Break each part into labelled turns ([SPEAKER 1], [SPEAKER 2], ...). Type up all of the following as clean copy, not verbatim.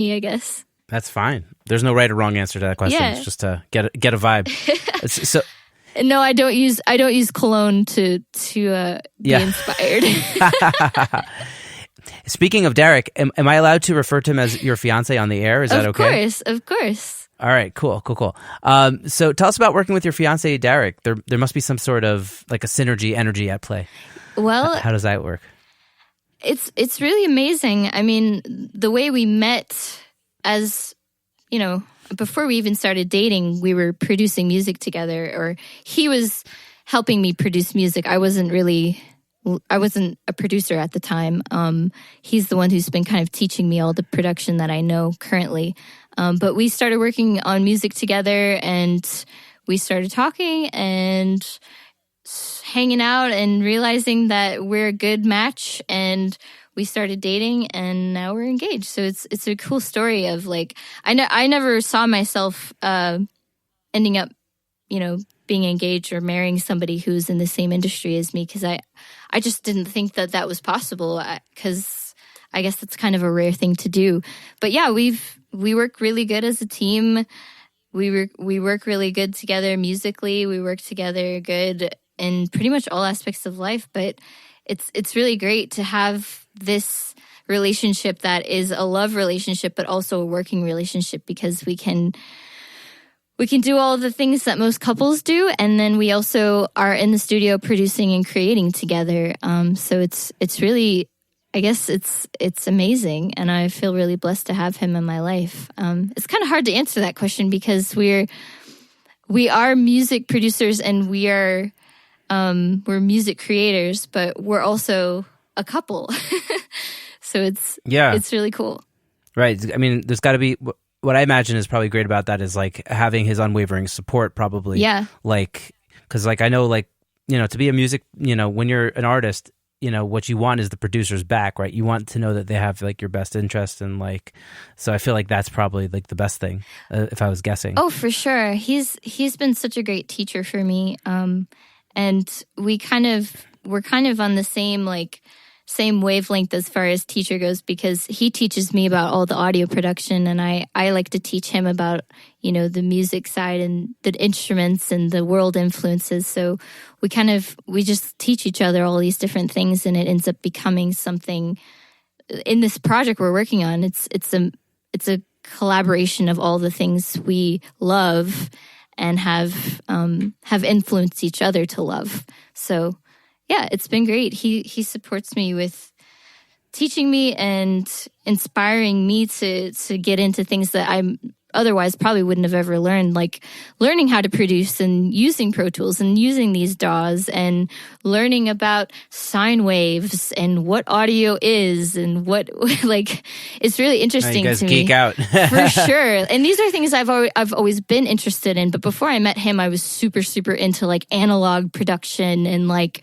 [SPEAKER 1] I guess.
[SPEAKER 2] That's fine. There's no right or wrong answer to that question.
[SPEAKER 1] Yeah.
[SPEAKER 2] It's just to get a vibe. So
[SPEAKER 1] no, I don't use cologne to be inspired.
[SPEAKER 2] Speaking of Derek, am I allowed to refer to him as your fiance on the air? Is that okay?
[SPEAKER 1] Of course.
[SPEAKER 2] All right, cool. So tell us about working with your fiance, Derek. There must be some sort of like a synergy energy at play.
[SPEAKER 1] Well,
[SPEAKER 2] how does that work?
[SPEAKER 1] It's really amazing. I mean, the way we met, as you know, before we even started dating, we were producing music together, or he was helping me produce music. I wasn't a producer at the time. He's the one who's been kind of teaching me all the production that I know currently. But we started working on music together, and we started talking and hanging out and realizing that we're a good match, and we started dating, and now we're engaged. So it's a cool story of like, I never saw myself ending up, being engaged or marrying somebody who's in the same industry as me, because I just didn't think that was possible, because I guess that's kind of a rare thing to do. But yeah, we work really good as a team. We work really good together musically. We work together good in pretty much all aspects of life. But it's really great to have this relationship that is a love relationship, but also a working relationship, because we can do all of the things that most couples do, and then we also are in the studio producing and creating together. So it's really, I guess it's amazing, and I feel really blessed to have him in my life. It's kind of hard to answer that question, because we are music producers, and we're music creators, but we're also a couple. So it's really cool.
[SPEAKER 2] Right. I mean, there's got to be. What I imagine is probably great about that is like having his unwavering support, probably.
[SPEAKER 1] Yeah.
[SPEAKER 2] Like, because like I know, like, to be a music, when you're an artist, what you want is the producer's back, right? You want to know that they have like your best interest, and like, so I feel like that's probably like the best thing, if I was guessing.
[SPEAKER 1] Oh, for sure. He's been such a great teacher for me, and we're kind of on the same wavelength as far as teacher goes, because he teaches me about all the audio production, and I like to teach him about, the music side and the instruments and the world influences. So we just teach each other all these different things, and it ends up becoming something. In this project we're working on, it's a collaboration of all the things we love and have influenced each other to love. So yeah, it's been great. He supports me with teaching me and inspiring me to get into things that I otherwise probably wouldn't have ever learned, like learning how to produce and using Pro Tools and using these DAWs and learning about sine waves and what audio is and what, like, it's really interesting to me.
[SPEAKER 2] You guys geek out.
[SPEAKER 1] For sure. And these are things I've always been interested in. But before I met him, I was super, super into like analog production, and like,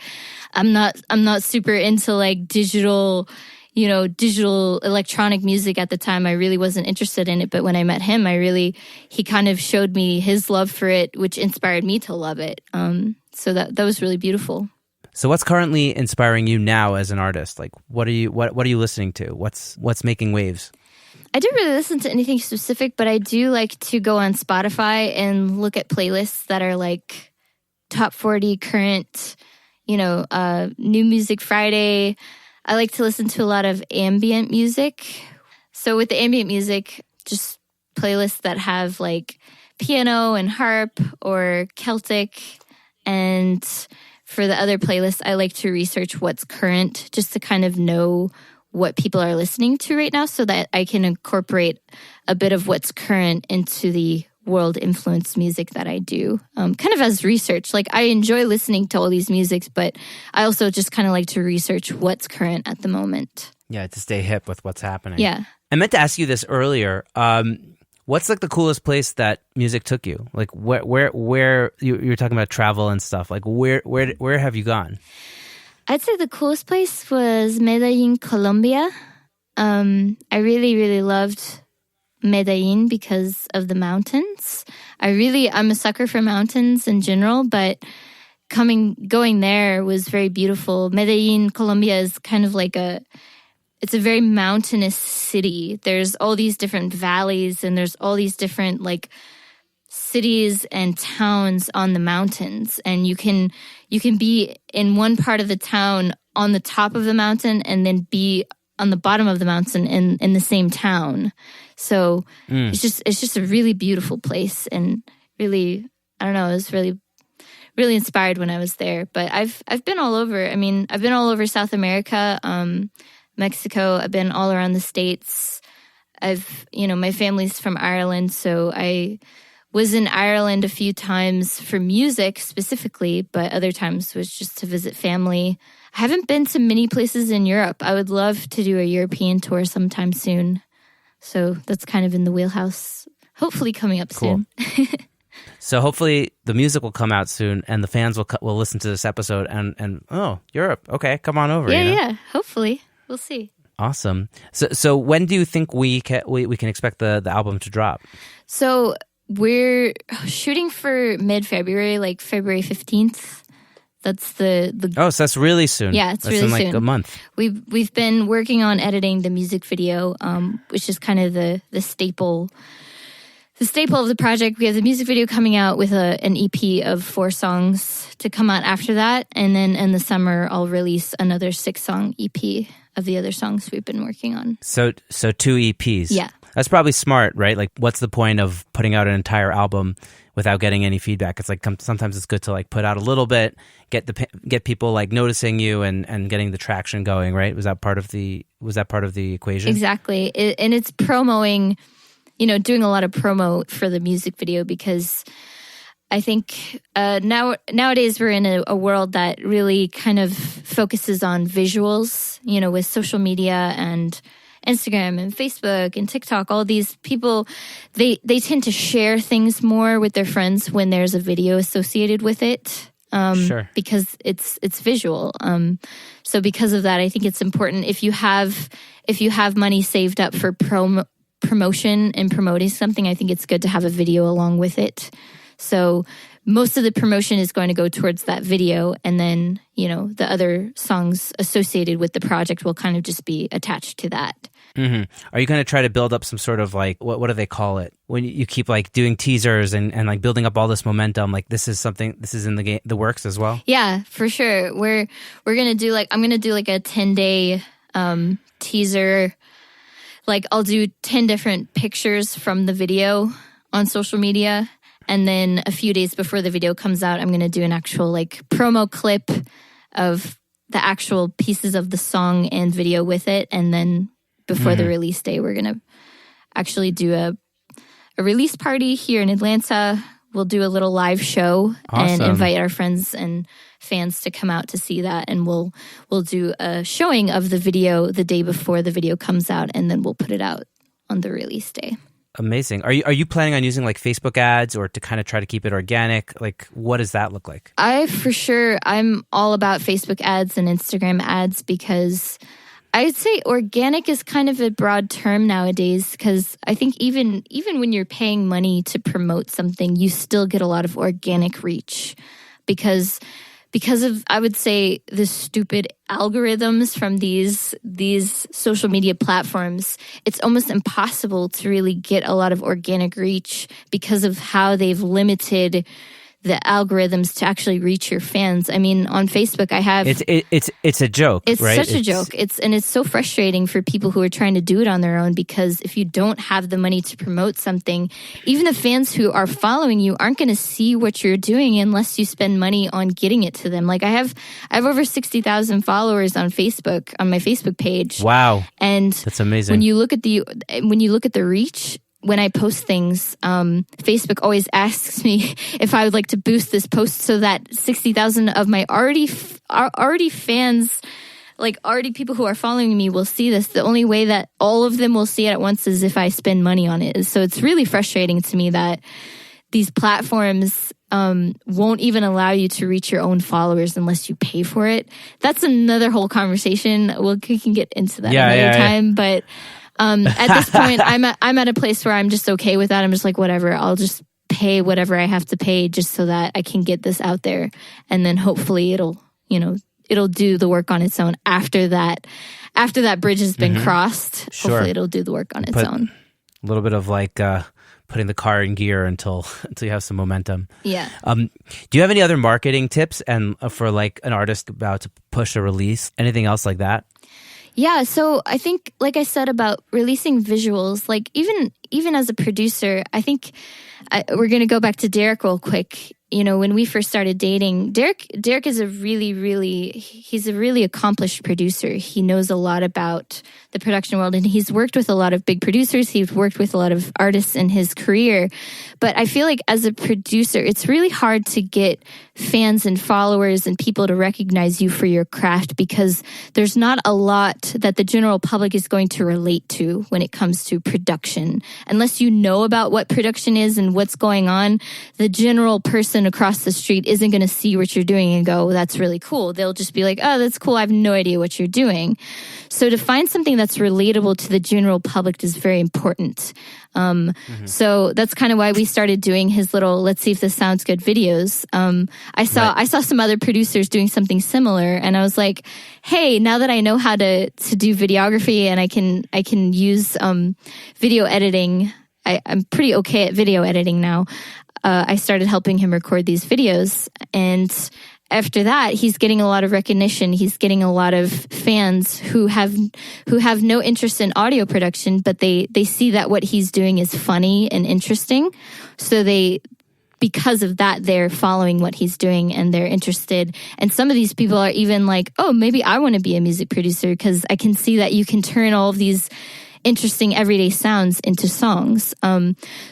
[SPEAKER 1] I'm not super into like digital electronic music at the time. I really wasn't interested in it. But when I met him, he kind of showed me his love for it, which inspired me to love it. So that was really beautiful.
[SPEAKER 2] So what's currently inspiring you now as an artist? Like, what are you listening to? What's making waves?
[SPEAKER 1] I don't really listen to anything specific, but I do like to go on Spotify and look at playlists that are like top 40 current, New Music Friday. I like to listen to a lot of ambient music. So with the ambient music, just playlists that have like piano and harp or Celtic. And for the other playlists, I like to research what's current, just to kind of know what people are listening to right now, so that I can incorporate a bit of what's current into the world influenced music that I do, kind of as research. Like, I enjoy listening to all these musics, but I also just kind of like to research what's current at the moment.
[SPEAKER 2] Yeah, to stay hip with what's happening.
[SPEAKER 1] Yeah.
[SPEAKER 2] I meant to ask you this earlier. What's like the coolest place that music took you? Like where you were talking about travel and stuff. Like where have you gone?
[SPEAKER 1] I'd say the coolest place was Medellin, Colombia. I really, really loved Medellin because of the mountains. I'm a sucker for mountains in general, but going there was very beautiful. Medellin, Colombia is kind of like it's a very mountainous city. There's all these different valleys, and there's all these different like cities and towns on the mountains, and you can be in one part of the town on the top of the mountain and then be on the bottom of the mountain in the same town. So it's just a really beautiful place, and really, I don't know, I was really inspired when I was there. But I've been all over. I mean, I've been all over South America, Mexico. I've been all around the States. My family's from Ireland, so I was in Ireland a few times for music specifically, but other times was just to visit family. I haven't been to many places in Europe. I would love to do a European tour sometime soon. So that's kind of in the wheelhouse, hopefully coming up soon.
[SPEAKER 2] So hopefully the music will come out soon, and the fans will listen to this episode and oh, Europe, okay, come on over.
[SPEAKER 1] Yeah, hopefully. We'll see.
[SPEAKER 2] Awesome. So when do you think we can expect the album to drop?
[SPEAKER 1] So we're shooting for mid-February, like February 15th. That's the
[SPEAKER 2] Oh, so that's really soon.
[SPEAKER 1] Yeah, it's
[SPEAKER 2] that's
[SPEAKER 1] really
[SPEAKER 2] in like
[SPEAKER 1] soon.
[SPEAKER 2] A month.
[SPEAKER 1] We've been working on editing the music video, which is kind of the staple of the project. We have the music video coming out with an EP of 4 songs to come out after that, and then in the summer I'll release another 6-song EP of the other songs we've been working on.
[SPEAKER 2] So 2 EPs.
[SPEAKER 1] Yeah.
[SPEAKER 2] That's probably smart, right? Like, what's the point of putting out an entire album without getting any feedback? It's like sometimes it's good to like put out a little bit, get people like noticing you and getting the traction going, right? Was that part of the equation?
[SPEAKER 1] Exactly. And it's promoting, doing a lot of promo for the music video, because I think nowadays we're in a world that really kind of focuses on visuals, with social media and Instagram and Facebook and TikTok. All these people, they tend to share things more with their friends when there's a video associated with it,
[SPEAKER 2] sure.
[SPEAKER 1] because it's visual. So because of that, I think it's important if you have money saved up for promotion and promoting something, I think it's good to have a video along with it. So most of the promotion is going to go towards that video, and then, the other songs associated with the project will kind of just be attached to that.
[SPEAKER 2] Mm-hmm. Are you going to try to build up some sort of like, what do they call it? When you keep like doing teasers and like building up all this momentum, like this is in the works as well?
[SPEAKER 1] Yeah, for sure. We're going to do I'm going to do like a 10-day teaser. Like I'll do 10 different pictures from the video on social media. And then a few days before the video comes out, I'm going to do an actual like promo clip of the actual pieces of the song and video with it. And then before the release day, we're going to actually do a release party here in Atlanta. We'll do a little live show and invite our friends and fans to come out to see that. And we'll do a showing of the video the day before the video comes out, and then we'll put it out on the release day.
[SPEAKER 2] Amazing. Are you planning on using like Facebook ads or to kind of try to keep it organic? Like, what does that look like? I'm all about Facebook ads and Instagram ads, because I'd say organic is kind of a broad term nowadays, because I think even when you're paying money to promote something, you still get a lot of organic reach because of, I would say, the stupid algorithms from these social media platforms. It's almost impossible to really get a lot of organic reach because of how they've limited the algorithms to actually reach your fans. I mean, on Facebook, I have... It's a joke,
[SPEAKER 1] it's
[SPEAKER 2] right?
[SPEAKER 1] Such a joke. It's so frustrating for people who are trying to do it on their own, because if you don't have the money to promote something, even the fans who are following you aren't going to see what you're doing unless you spend money on getting it to them. Like I have over 60,000 followers on Facebook, on my Facebook page.
[SPEAKER 2] Wow.
[SPEAKER 1] And
[SPEAKER 2] that's amazing.
[SPEAKER 1] When you look at the reach, when I post things, Facebook always asks me if I would like to boost this post so that 60,000 of my already fans, like already people who are following me, will see this. The only way that all of them will see it at once is if I spend money on it. So it's really frustrating to me that these platforms won't even allow you to reach your own followers unless you pay for it. That's another whole conversation. We can get into that another time, but... at this point, I'm at a place where I'm just okay with that. I'm just like, whatever, I'll just pay whatever I have to pay just so that I can get this out there. And then hopefully it'll do the work on its own after that after that bridge has been crossed,
[SPEAKER 2] Sure.
[SPEAKER 1] hopefully it'll do the work on its own.
[SPEAKER 2] A little bit of like putting the car in gear until you have some momentum.
[SPEAKER 1] Yeah.
[SPEAKER 2] Do you have any other marketing tips and for like an artist about to push a release? Anything else like that?
[SPEAKER 1] Yeah, so I think, like I said about releasing visuals, like even as a producer, I think we're going to go back to Derek real quick. You know, when we first started dating, Derek is he's a really accomplished producer. He knows a lot about the production world, and he's worked with a lot of big producers. He's worked with a lot of artists in his career. But I feel like as a producer, it's really hard to get fans and followers and people to recognize you for your craft, because there's not a lot that the general public is going to relate to when it comes to production. Unless you know about what production is and what's going on, the general person across the street isn't going to see what you're doing and go, that's really cool. They'll just be like, oh, that's cool. I have no idea what you're doing. So to find something that's relatable to the general public is very important. So that's kind of why we started doing his little, let's see if this sounds good videos. I saw some other producers doing something similar, and I was like, hey, now that I know how to do videography and I can use video editing, I'm pretty okay at video editing now. I started helping him record these videos, and after that, he's getting a lot of recognition. He's getting a lot of fans who have no interest in audio production, but they see that what he's doing is funny and interesting. So because of that, they're following what he's doing and they're interested. And some of these people are even like, oh, maybe I want to be a music producer, because I can see that you can turn all of these interesting everyday sounds into songs.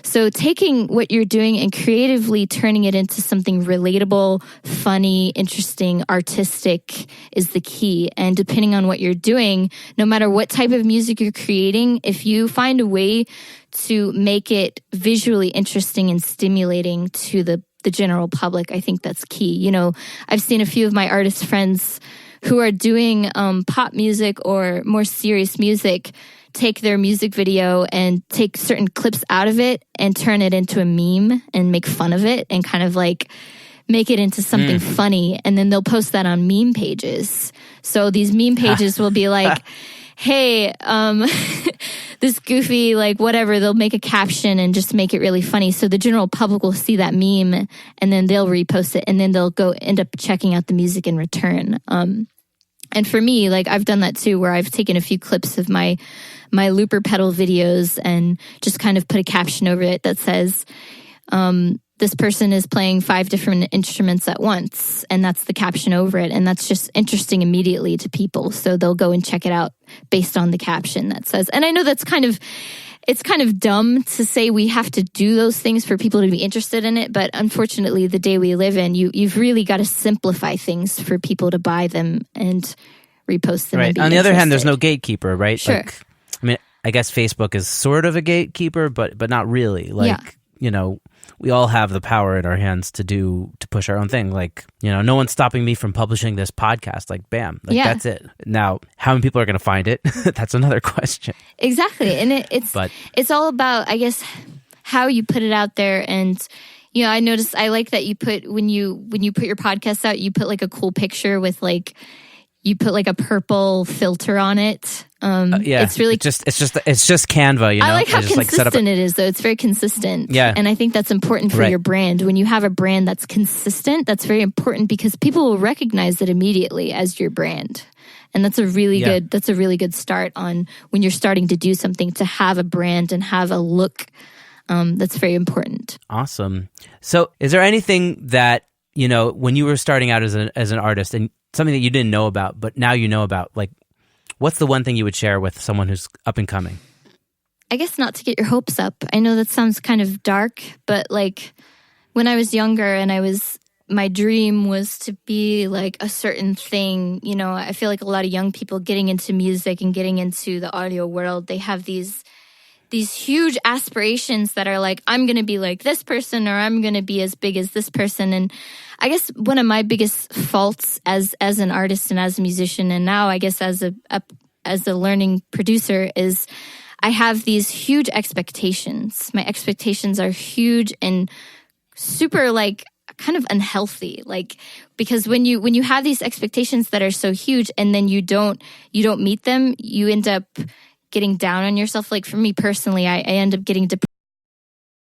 [SPEAKER 1] So taking what you're doing and creatively turning it into something relatable, funny, interesting, artistic is the key. And depending on what you're doing, no matter what type of music you're creating, if you find a way to make it visually interesting and stimulating to the general public, I think that's key. You know, I've seen a few of my artist friends who are doing pop music or more serious music take their music video and take certain clips out of it and turn it into a meme and make fun of it and kind of like make it into something funny. And then they'll post that on meme pages. So these meme pages will be like, hey, this goofy, like whatever, they'll make a caption and just make it really funny. So the general public will see that meme and then they'll repost it and then they'll go end up checking out the music in return. And for me, like I've done that too, where I've taken a few clips of my looper pedal videos and just kind of put a caption over it that says, this person is playing 5 different instruments at once. And that's the caption over it. And that's just interesting immediately to people. So they'll go and check it out based on the caption that says, and I know it's kind of dumb to say we have to do those things for people to be interested in it. But unfortunately, the day we live in, you've really got to simplify things for people to buy them and repost them.
[SPEAKER 2] Right. On the other hand, there's no gatekeeper, right?
[SPEAKER 1] Sure.
[SPEAKER 2] Like, I mean, I guess Facebook is sort of a gatekeeper, but not really. Like, you know, we all have the power in our hands to push our own thing. Like, you know, no one's stopping me from publishing this podcast. Like, bam, like that's it. Now, how many people are going to find it? That's another question.
[SPEAKER 1] Exactly. And it's all about, I guess, how you put it out there. And, you know, I noticed, I like that you put, when you put your podcast out, you put like a cool picture with like, you put like a purple filter on it.
[SPEAKER 2] It's really it's just Canva. You know,
[SPEAKER 1] I like how consistent it is, though. It's very consistent.
[SPEAKER 2] Yeah,
[SPEAKER 1] and I think that's important for your brand. When you have a brand that's consistent, that's very important because people will recognize it immediately as your brand, and that's a really good. That's a really good start on when you're starting to do something, to have a brand and have a look. That's very important.
[SPEAKER 2] Awesome. So, is there anything that, you know, when you were starting out as an artist and something that you didn't know about, but now you know about, like, what's the one thing you would share with someone who's up and coming?
[SPEAKER 1] I guess not to get your hopes up. I know that sounds kind of dark, but like when I was younger and my dream was to be like a certain thing, you know, I feel like a lot of young people getting into music and getting into the audio world, they have these huge aspirations that are like, I'm going to be like this person, or I'm going to be as big as this person. And I guess one of my biggest faults as an artist and as a musician, and now I guess as a learning producer, is I have these huge expectations. My expectations are huge and super like kind of unhealthy. Like, because when you have these expectations that are so huge and then you don't meet them, you end up getting down on yourself. Like for me personally, I end up getting depressed